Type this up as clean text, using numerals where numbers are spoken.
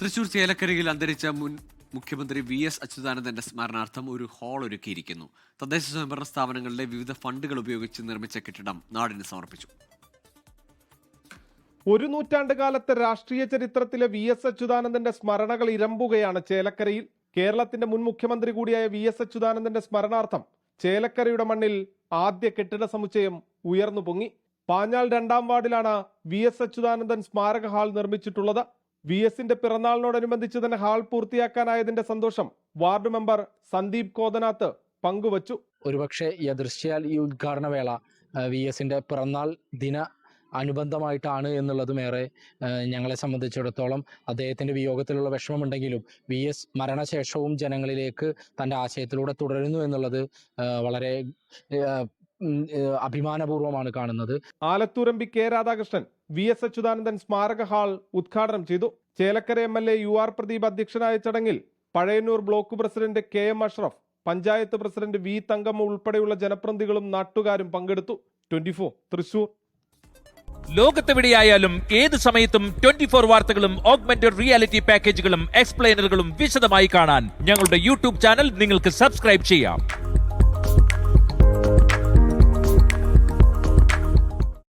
തൃശൂർ ചേലക്കരയിൽ അന്തരിച്ച മുൻ മുഖ്യമന്ത്രി വി.എസ്. അച്യുതാനന്ദന്റെ സ്മരണാർത്ഥം ഒരു ഹാൾ ഒരുക്കിയിരിക്കുന്നു. തദ്ദേശ സ്വയംഭരണ സ്ഥാപനങ്ങളിലെ വിവിധ ഫണ്ടുകൾ ഉപയോഗിച്ച് നിർമ്മിച്ച കെട്ടിടം നാടിന് സമർപ്പിച്ചു. ഒരു നൂറ്റാണ്ട് കാലത്തെ രാഷ്ട്രീയ ചരിത്രത്തിലെ വി.എസ്. അച്യുതാനന്ദന്റെ സ്മരണകൾ ഇരമ്പുകയാണ് ചേലക്കരയിൽ. കേരളത്തിന്റെ മുൻ മുഖ്യമന്ത്രി കൂടിയായ വി.എസ്. അച്യുതാനന്ദന്റെ സ്മരണാർത്ഥം ചേലക്കരയുടെ മണ്ണിൽ ആദ്യ കെട്ടിട സമുച്ചയം ഉയർന്നു പൊങ്ങി. പാഞ്ഞാൾ 2-ാം വാർഡിലാണ് വി.എസ്. അച്യുതാനന്ദൻ സ്മാരക ഹാൾ നിർമ്മിച്ചിട്ടുള്ളത്. വി.എസിന്റെ പിറന്നാളിനോടനുബന്ധിച്ച് തന്നെ ഹാൾ പൂർത്തിയാക്കാനായതിന്റെ സന്തോഷം വാർഡ് മെമ്പർ സന്ദീപ് കോതനാത്ത് പങ്കുവച്ചു. ഒരുപക്ഷെ യദൃശ്ചയാൽ ഈ ഉദ്ഘാടന വേള വി.എസിന്റെ പിറന്നാൾ ദിന അനുബന്ധമായിട്ടാണ് എന്നുള്ളതും ഏറെ ഞങ്ങളെ സംബന്ധിച്ചിടത്തോളം അദ്ദേഹത്തിന്റെ വിയോഗത്തിലുള്ള വിഷമമുണ്ടെങ്കിലും വി.എസ്. മരണശേഷവും ജനങ്ങളിലേക്ക് തൻ്റെ ആശയത്തിലൂടെ തുടരുന്നു എന്നുള്ളത് വളരെ അഭിമാനപൂർവ്വമാണ് കാണുന്നത്. ആലത്തൂരമ്പി കെ രാധാകൃഷ്ണൻ വി.എസ്. അച്യുതാനന്ദൻ സ്മാരക ഹാൾ ഉദ്ഘാടനം ചെയ്തു. ചേലക്കര എം.എൽ.എ. യു.ആർ. പ്രദീപ് അധ്യക്ഷനായ ചടങ്ങിൽ Pazhayannur block president K M. Ashraf, panchayat president V. Thankamma ഉൾപ്പെടെയുള്ള ജനപ്രതിനിധികളും നാട്ടുകാരും പങ്കെടുത്തു. 24 തൃശൂർ. ലോകത്തെവിടെയായാലും ഏത് സമയത്തും 24 വാർത്തകളും ഓഗ്മെന്റഡ് റിയാലിറ്റി പാക്കേജുകളും എക്സ്പ്ലെയിനറുകളും വിശദമായി കാണാൻ ഞങ്ങളുടെ യൂട്യൂബ് ചാനൽ നിങ്ങൾക്ക് സബ്സ്ക്രൈബ് ചെയ്യാം.